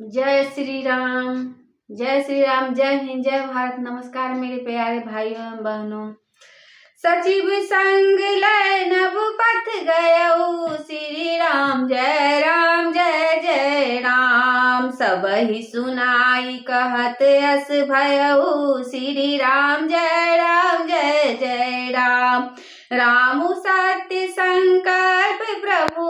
जय श्री राम। जय श्री राम। जय हिंद, जय भारत। नमस्कार मेरे प्यारे भाइयों एवं बहनों। सचिव संग लय नभ पथ गयऊ, श्री राम जय जय राम। सबहि सुनाई कहत अस भयऊ, श्री राम जय जय राम। रामु सत्य संकल्प प्रभु,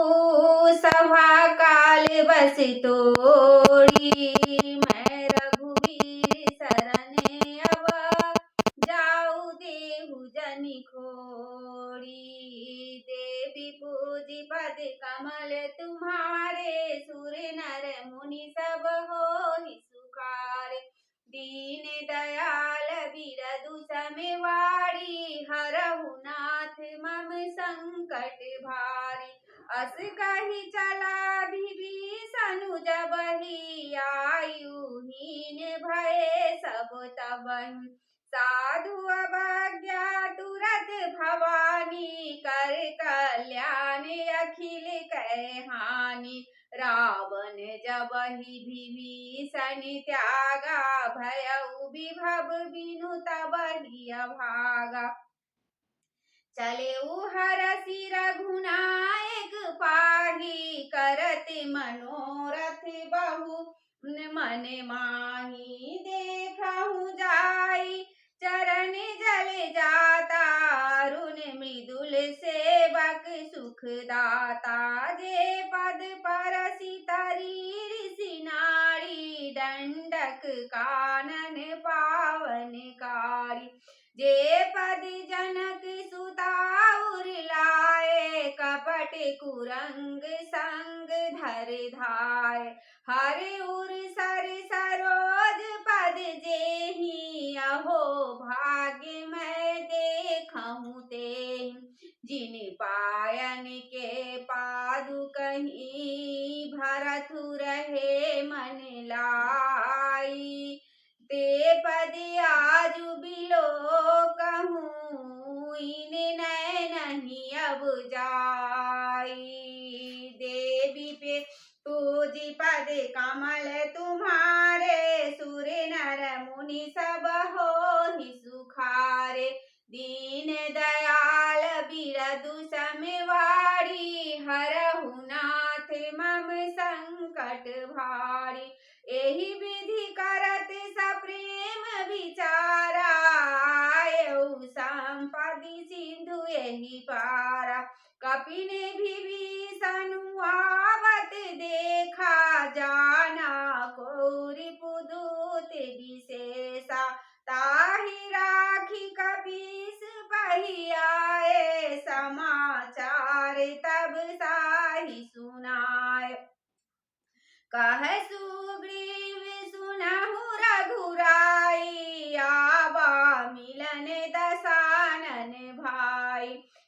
सभा काल बस तोड़ी। मैं रघुवीर सरने अब, जाऊ देहु जनि खोड़ी। देवी पूजी पद कमल तुम्हारे, सुर नर मुनि सब होहि सुखारे। दीन दयाल बिरदु समेवाड़ी, हरहु नाथ मम संकट भारी। अस कहि चला विभीषण जबहि, आयुहीन भये सब तबहि। साधु अवज्ञा तुरत भवानी, कर कल्याण अखिल कै हानि। रावण जबहि विभीषण त्यागा, भयउ विभव बिनु तबहि अभागा। चलेउ हरषि रघुनायक पाहि, करत मनोरथ बहु मन माहि। देखहु जाई चरण जल जाता, अरुण मृदुल सेवक सुख दाता। जे पद परसि तरी ऋषि नारी, दंडक कानन पावनकारी। जे पद जनक सुता उर लाए, कपट कुरंग संग धर धाय। हर उर सर सरोज पद जेहि, अहो भाग्य मैं देखहु तेहि। जिन पायन के पादुकहि, भरथु रहे मन लाई। ते पद आजु बिलोकहूँ, इन नैनहि अब जाई। देवी पे पूजी पद कमल तुम्हारे, सुर नर मुनि सब होहि सुखारे। दीन दयाल बिरदु समेवाड़ी, हरहु नाथ मम संकट भारी। एहि विधि करत सप्रेम विचारा, आयऊ संपदि सिंधु एहि पारा। कपिन विभीषण आवत देखा, जाना को रिपुदूत विशेषा। ताहि राखी कपीस बहि आए, समाचार तब साहि सुनाए। कह सुग्रीव सुनहु रघुराई, आवा मिलन दसानन भाई।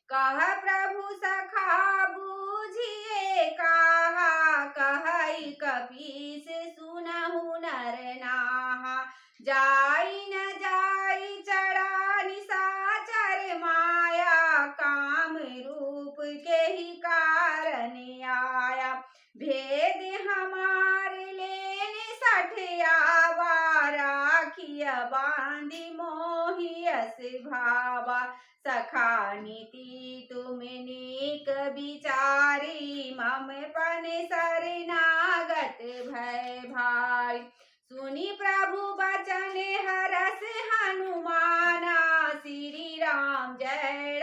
कह प्रभु सखा बूझिए कहा, कहई कपीस सुनहु नर नाहा। जाई न जाई चढ़ा निशाचर माया, काम रूप के ही कारण आया। भेद हमार लेने सठियावा, राखिया बांधि मोहियस भावा। सखा नीति तुम नीक विचारी, मम पन शरणागत भय भारी। सुनि प्रभु बचन हरष हनुमाना, श्री राम जय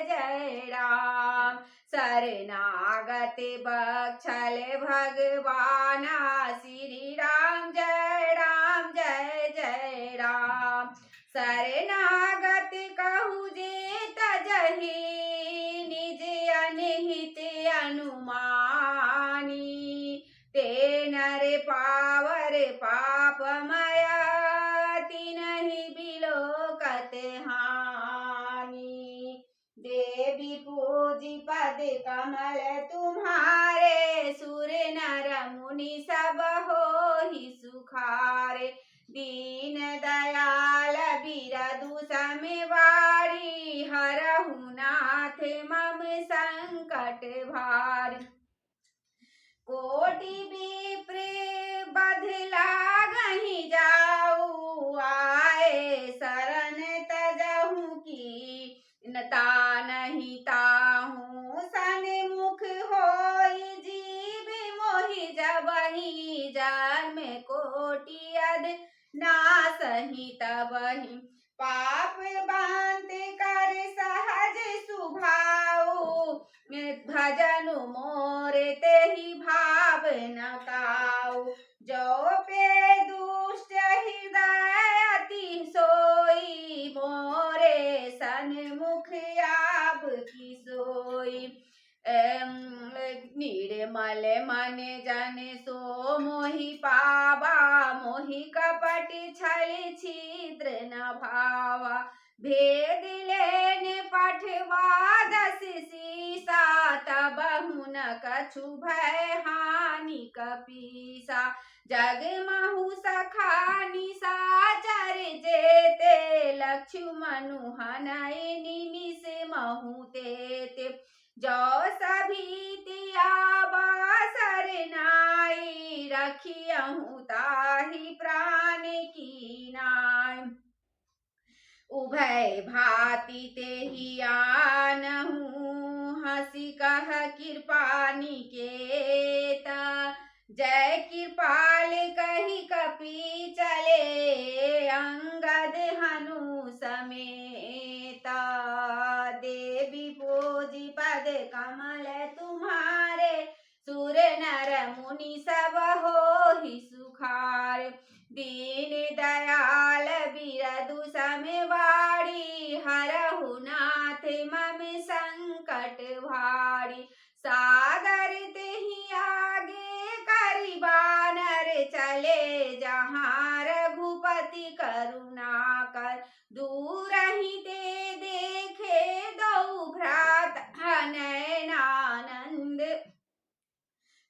जय राम। शरणागत बक्षल भगवाना, श्री राम जय जय राम। शरणागत कहु जे तजहि, निज अनहित अनुमानी। ते नर पावर पापमय, तिनहि बिलोकत हानि। देवी पूजी पद कमल तुम्हारे, सुर नर मुनि सब होहि सुखारे। दीन दयाल बिरदु समेवाड़ी, हरहु नाथ मम संकट भारी। कोटि विप्र जबहि जन्म कोटि अध नासहि तबहि पाप बांध कर सहज सुभाऊ भजनु मोर तेहि भाव न काऊ जो पे दुष्ट हृदय अति सोई मोरे सन्मुख आब की सोई निर्मल मन जन सो मोहि पावा मोहि कपट छल छिद्र न भावा भेद लेन पठवा दस सीसा तबहु न कछु भय हानि कपीसा जग महु सखा निशाचर जेते लक्ष्मणु हनय निमिष महु तेते जो सभी तियाबा सरनाई रखियहु ताहि प्राण की नाय उभय भांति तेहि आनहु हंसी कह कृपा निकेत जय कृपाल कहि कपि चले अंगद हनु समेता देवी पूजी पद कमल तुम्हारे सुर नर मुनि सब होहि सुखार दीन दयाल बिरदु समवाड़ी हरहु नाथ मम संकट भारी सागर तेहि आगे करि बानर चले जहाँ रघुपति करुणा कर दूर ही ते देखे दो भ्राता नयनानंद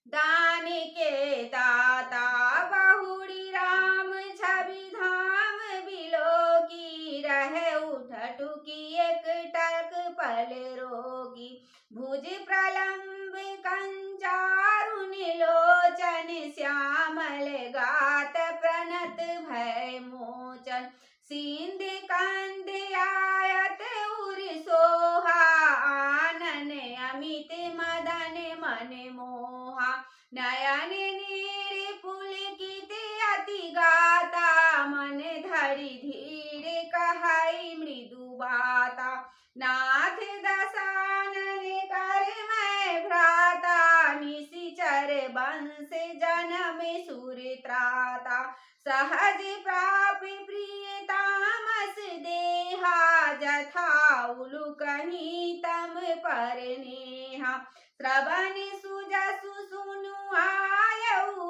दान के दाता बहुड़ी राम छवि धाम बिलो की रह उठ टुकी एक टक पल रोगी भुज प्रलंब कंचारुन लोचन श्यामल गात प्रणत भय मोचन सिंध कंद आयत उर सोहा आनन अमित मदन मन मोहा नयन नीर पुलकित अति गाता मन धरि धीर कहई मृदु बाता नाथ दसानन कर मैं भ्राता निशिचर वंश जनम सुर त्राता सहज प्रापि प्रिय तामस देहा जथा उलु कहीं तम पर नेहा श्रवण सुजसु सुनु आयऊ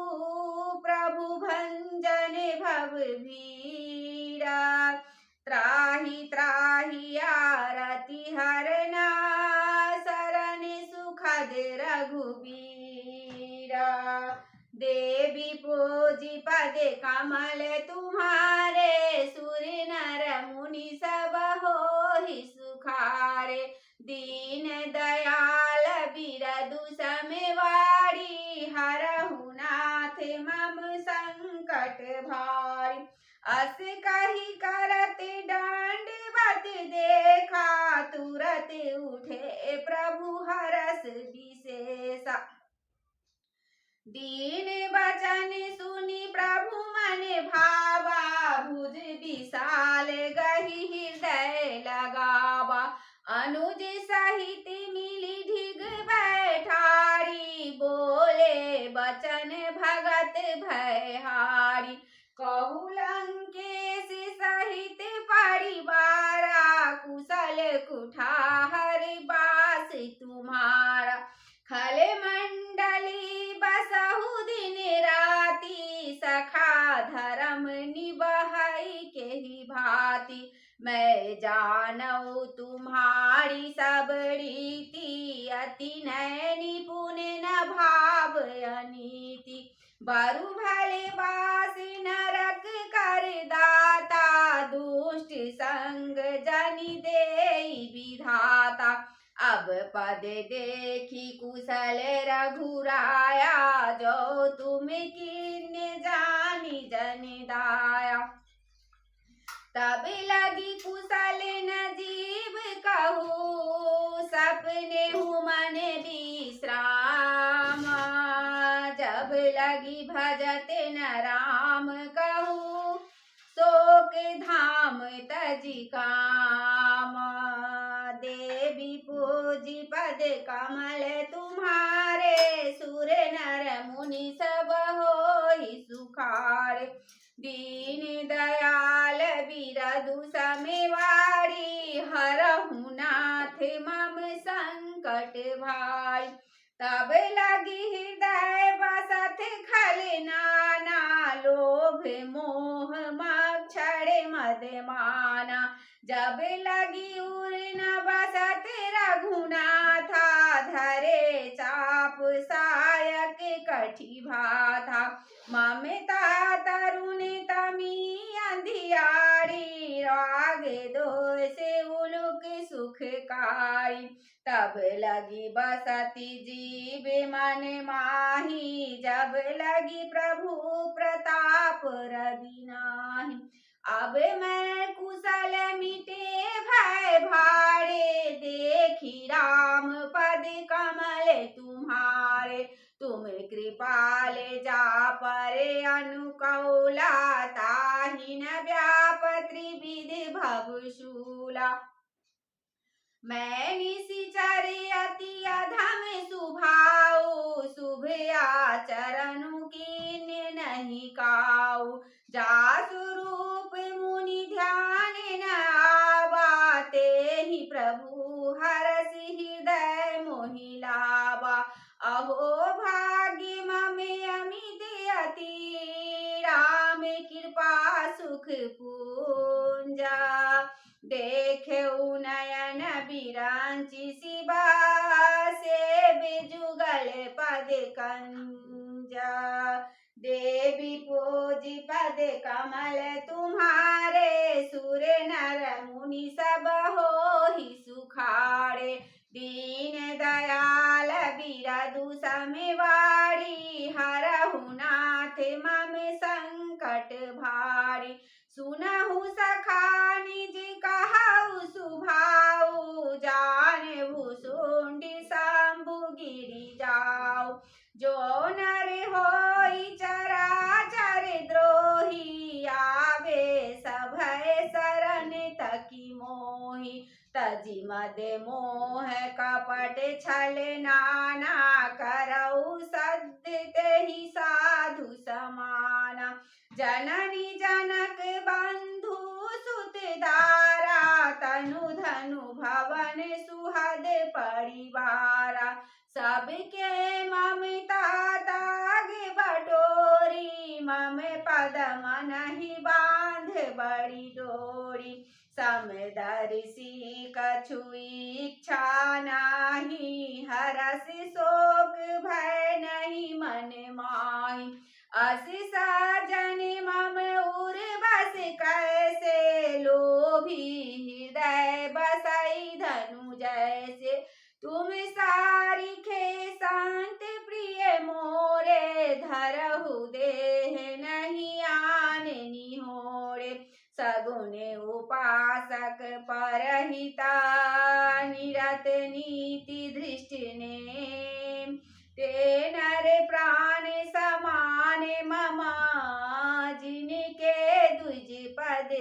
प्रभु भंजन भव भीरा त्राहि त्राहि आरति हरना शरण सुखद रघुबीरा देवी पूजी पद कमल तुम्हारे सुर नर मुनि सब होहि सुखारे दीन दयाल बिरदु समवाड़ी हरहु नाथ मम संकट भारी अस कही करत दंडवत देखा तुरत उठे प्रभु हरस विशेषा दीन वचन सुनि प्रभु मन भावा भुज विशाल गहि हृदय लगावा अनुज सहित मिली ढिग बैठारी बोले बचन भगत भयहारी कहु लंकेश सहित परिवारा कुशल कुठार बास तुम्हारा खल मंडली बसहु दिन राति सखा धर्म निबहई के ही भांति मैं जानऊ तुम्हारी सब रीति अति नैनी पुण्य न भाव अनीति बरु भले बास नरक कर दाता दुष्ट संग जनि देई विधाता अब पद देखी कुशल रघुराया जो तुम किन्ने जानी जन दाया तब लगी कुशल नजीब कहू सपने मन विश्राम जब लगी भजते न राम कहूँ शोक धाम तजी काम देवी पूजी पद कमल तुम्हारे सुर नर मुनि सब होई सुखारे दीन दयाल बिरदु समेवाड़ी हरहु नाथ मम संकट भाई तब लगी हृदय बसत खल नाना लोभ मोह मक्षर मद माना जब लगी उर न बसत रघुनाथा धरे चाप सायक कठी भाथा ममता तरुण तमी अंधियारी राग दोष उलुक सुखकारी तब लगी बसती जीव मन माही जब लगी प्रभु प्रताप रवि नाही अब मैं कुशल मिटे भय भारे देखी राम पद कमल तुम्हारे तुम कृपाल जा परे अनुकूला ताहि न व्याप त्रिविध भवशूला मैं निशिचर अति अधम सुभाऊ शुभ आचरणु कीन नहीं काऊ जासु रूप मुनि ध्यान न आवा तेहि प्रभु हरसि हृदय मोहि लावा अहो भाग्य ममे अमित अति राम कृपा सुख पूंजा देखे नयन बिरांची शिवा से बिजुगल पद कंजा देवी पूजी पद कमल तुम्हारे सुर नर मुनि सब होहि सुखारे दीन दयाल बिरदु समेवाड़ी हरहु नाथ मम संकट भारी सुनहु सखा निज कहु सुभाऊ जानहु सुंडी शंभु गिरि जाऊ जो नर होई चराचर द्रोही आवे सभय शरण तकी मोहि तजी मद मोह कपट छल नाना करऊ सद्य तेहि साधु समाना जननी जनक बंधु सुत दारा तनु धनु भवन सुहद परिवारा सबके ममता ताग बटोरी मम पद मनहि बांध बड़ी डोरी समदर्शी कछु इच्छा नाही हरस शोक भय नहीं मन माही असि साजन मम उर बस कैसे लोभी हृदय बसई धनु जैसे तुम सारिखे संत प्रिय मोरे धरहु देह नहीं आन निहोरे सगुन उपासक परहिता निरत नीति दृष्टि ने ते नर प्राण समान ममा जिनके द्विज पद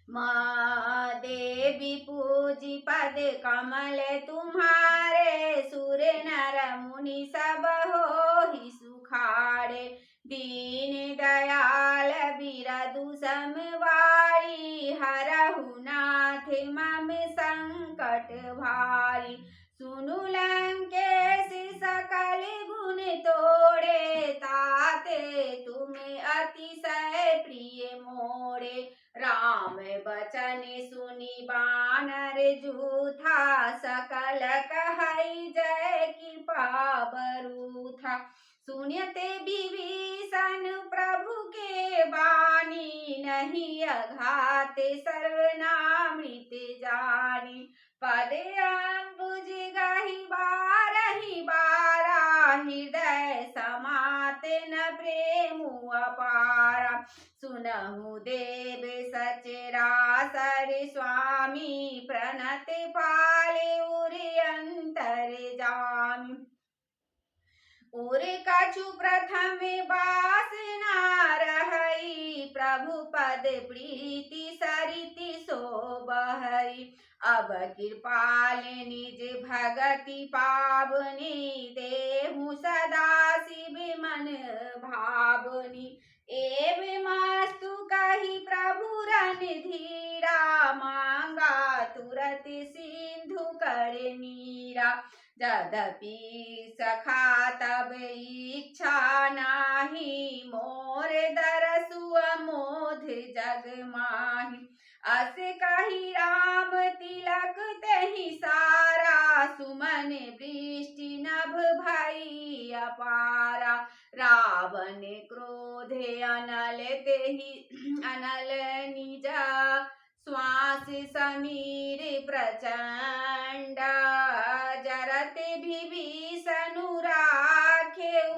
माँ देवी पूजी पद कमल तुम्हारे सुर नर मुनि सब होहि सुखारे दीन दयाल बिरदु समवारी हरहु नाथ मम संकट भारी सुनु लंकेश सकल गुण तोड़े ताते तुम्हें अतिशय प्रिय मोरे राम बचन सुनि बानर जूथा सकल कहई जय कृपा बरूथा सुनते विभीषण प्रभु के बानी नहीं अघात सर्वनामृत जानी पद अम्बुज गहि बारहि बारा हृदय समात न प्रेम अपारा सुनहु देव सचरासर स्वामी प्रणत पाले उर अंतर जामी पूरे कछु प्रथम वासना रहई, प्रभु पद प्रीति सरिति शोभई। अब कृपाल निज भगति पावनी, देहु सदा शिव मन भावनी। एवमस्तु कही प्रभु रन धीरा, मांगा तुरत सिंधु कर नीरा। यद्यपि सखा तब इच्छा नाही, मोर दरसु अमोध जग माही। अस कही राम तिलक तेहि सारा, सुमन वृष्टि नभ भई अपारा। रावण क्रोधे अनल तेहि अनल निजा, श्वास समीर प्रचंड। जरत विभीषणु राखेउ,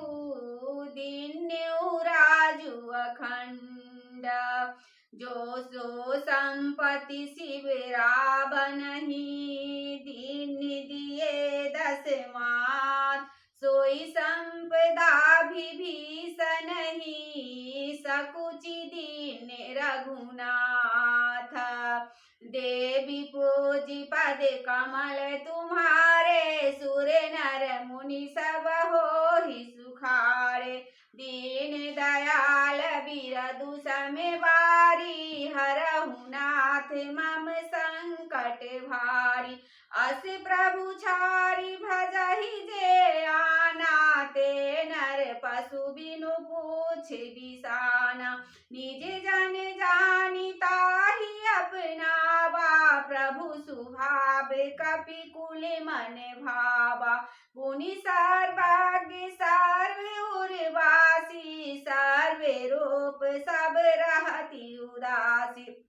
दीन्यु राजु अखंड। जो सो संपत्ति शिव रावणहि, दीन दिए दस मात। सोई संपदा विभीषण ही, सकुचि दीन रघुनाथ। देवी पूजी पद कमल तुम्हारे, सुर नर मुनि सब होहि सुखारे। दीन दयाल बिरदु सम बारी, हरहु नाथ मम संकट भारी। अस प्रभु छारी भजहि जे आना, ते नर पशु बिनु पूछ बिसाना। निज जन जानि ताहि अपनावा, प्रभु सुभाव कपि कुल मन भावा। पुनि सर्वज्ञ सर्व उर्वासी, सर्वे रूप सब रहति उदासी।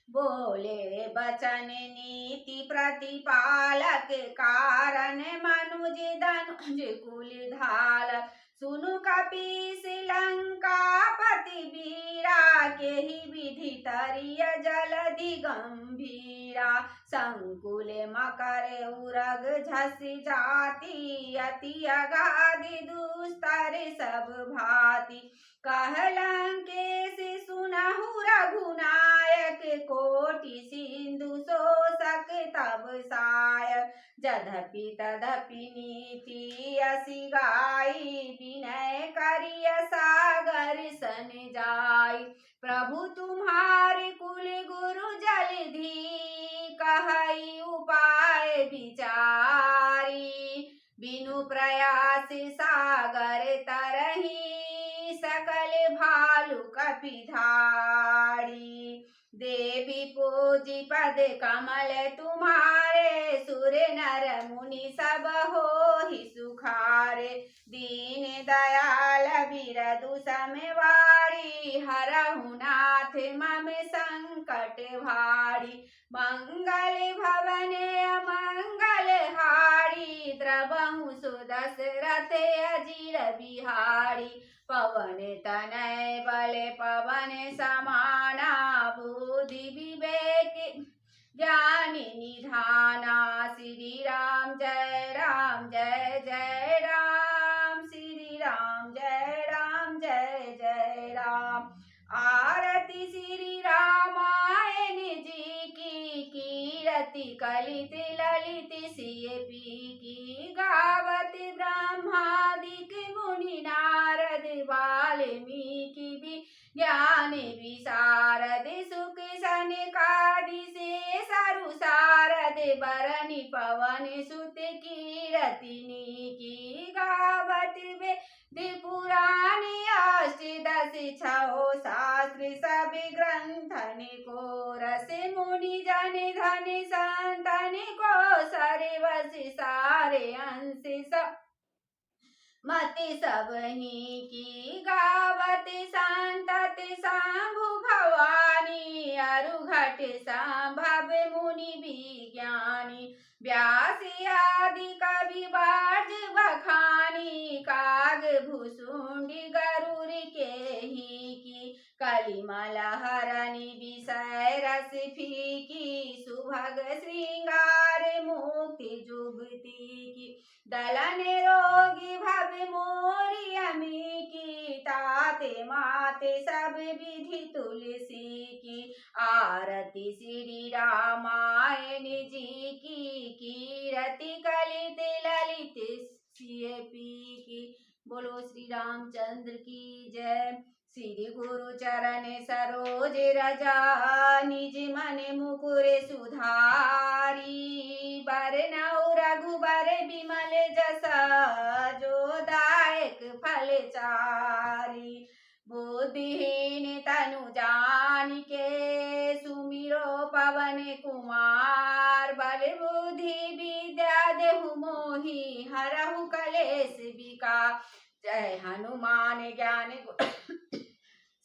बोले बचन नीति प्रतिपालक, कारण मनुज धनुज कुल धालक। सुनु कपीस लंकापति वीरा, केहि विधि तरिय जलधि गंभीरा। संकुल मकर उरग झस जाति, अति अगाधि दुस्तर सब भाति। कह लंकेश सुनहु रघुनायक, कोटि सिंधु शोषक तब सायक। यद्यपि तदपि नीति असी गाई, विनय करिय सागर सन जाई। प्रभु तुम्हारे कुल गुरु जलधि, कहई उपाय विचारी। बिनु प्रयास सागर तरही, सकल भालु कपि धारी। देवी पूजी पद कमल तुम्हारे, सुर नर मुनि सब होहि सुखारे। दीन दयाल बिरदु सम बारी, हरहु नाथ मम संकट भारी। मंगल भवन अमंगल हारी, द्रवहु सुदशरथ अजिर बिहारी। पवन तनय बल पवन समाना, बुद्धि विवेक ज्ञान निधाना। श्री राम जय जय राम, श्री राम जय जय राम। आरती श्री रामायण जी की, कीरति कलित ललित सिय पी की। गावत ब्रह्मादिक मुनि नारद, वाल्मीकि ज्ञान विशारद। सुख सनकादि से सरु सारद, बरनि पवन सुत कीरति की। गावत वेद पुराण अष्टदश छहो शास्त्र, सब ग्रंथन को रस। मुनि जन धन संतन को, सर्वस सारे अंश सब मति सबहि की। गावत संतत शंभु भवानी, अरुघट संभव मुनि विज्ञानी। व्यास आदि कवि बाज बखानी, काग भुसुंडी गरुड़ के ही की। कलिमल हरनि विषय रस फीकी, सुभग श्रृंगार मुक्ति जुगति की दलने रोगी भव मोरी अमी की ताते माते सब विधि तुलसी की आरती श्री रामायण जी की कीरति कलित ललित सीपी की। बोलो श्री रामचंद्र की जय। श्री गुरु चरण सरोज रजा निज मन मुकुर सुधारी बरनउँ रघुबर बिमल जसा जो दायक फल चारी। बुद्धिहीन तनु जानिके सुमिरो पवन कुमार बल बुद्धि विद्या देहु मोहि हरहु कलेश विकार। जय हनुमान ज्ञान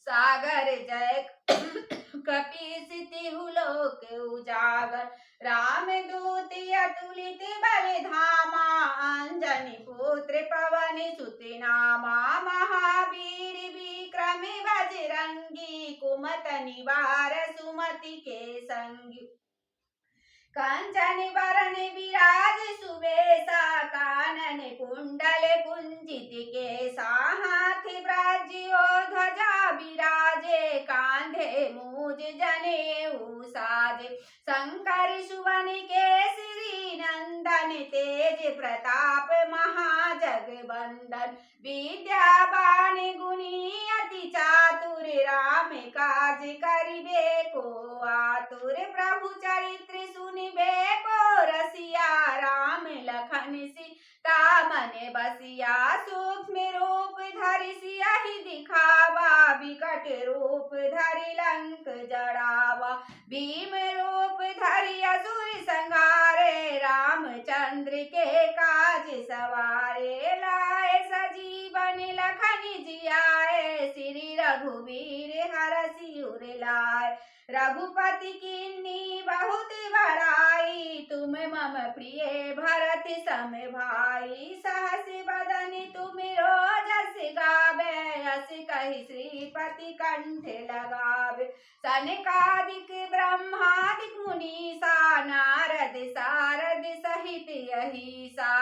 सागर जय कपीस तिहु लोक उजागर। राम दूत अतुलित बल धामा अंजनी पुत्र पवन सुत नामा। महावीर विक्रम बजरंगी कुमत निवार सुमति के संगी। कंचन बरन विराज सुबेसा कानन कुंडल कुंजित केसा। हाथी ब्रजो ध्वजा विराजे कांधे मूज जनेऊ साजे। शंकर सुवन केसरी नंदन तेज प्रताप महाजगवंदन। विद्यावान गुणी अति चातुर राम काज करिबे को आतुर। प्रभु चरित्र सुनिबे को रसिया राम लखन सीता मन बसिया। सूक्ष्म रूप धरि सियहि दिखावा विकट रूप धरि लंक जड़ावा। भीम रूप धरि असुर संहारे रामचंद्र के काज सवारे। लाए सजीवन लखन जियाए श्री रघुवीर हरषि उर लाए। रघुपति कीन्ही बहुत बड़ाई तुम मम प्रिय भरत सम भाई। सहस बदन तुम रोजस गावे यस कहि श्रीपति कंठ लगावे। सनकादिक ब्रह्मादिक मुनीसा नारद सारद सहित अहिसा।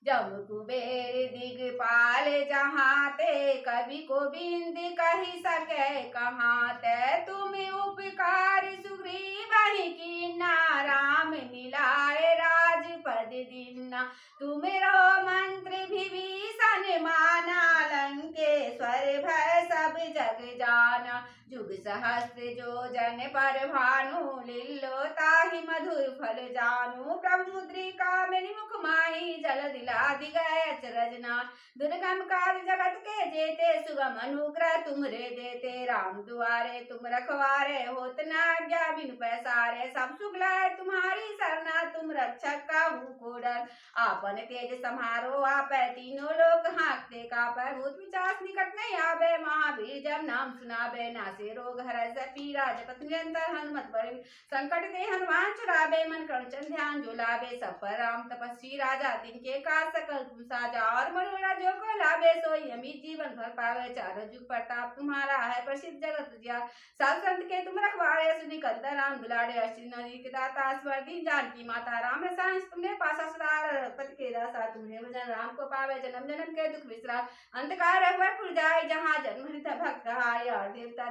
जम कुबेर दिगपाल जहाँ ते कवि गोविंद कहि सके कहाँ ते। तुम उपकार सुग्रीव कीन्हा राम मिलाए राजपद दीन्हा। तुमरो मंत्र विभीषण माना लंकेश्वर भय सब जग जाना। जुग सहस्त्र जो जन पर भानु लील्यो ताहि मधुर फल जानू। प्रभु मुद्रिका मेरि मुख माहि जल दिलाधि गए अचरज नाथ। दुर्गम काज जगत के जेते सुगम अनुग्रह तुमरे देते। राम दुआरे तुम रखवारे होत न आज्ञा बिनु पैसारे। सब सुख लाए तुम्हारी सरना तुम रक्षक काहू को डर। आपन तेज सम्हारो आपै तीनों लोक हाँकते कापै। भूत पिशाच निकट नहीं आवे महावीर जब नाम सुनावे। नासे रोग हरै सब पीरा जपत निरंतर हनुमत बल। संकट ते हनुमान छुड़ावे मन क्रम चंद्र ध्यान जो लावे। सब पर राम तपस्वी राजा तिनके काज सकल तुम साजा। और मनोरथ जो को लावे सोई अमित जीवन भर पावे। चारों जुग प्रताप तुम्हारा है प्रसिद्ध जगत उजियार। सब संत के तुम रखवारे सुनि कंदन राम दुलारे। अष्ट नदी के दाता स्वर दीन जानकी माता। राम रसायन तुमने पासा सुधार पति के दासा। तुमने भजन राम को पावे जन्म जन्म के दुख विश्राम। अंतकार रघुवर पुर जाय जहाँ जन्म हृदय भक्त हाय। और देवता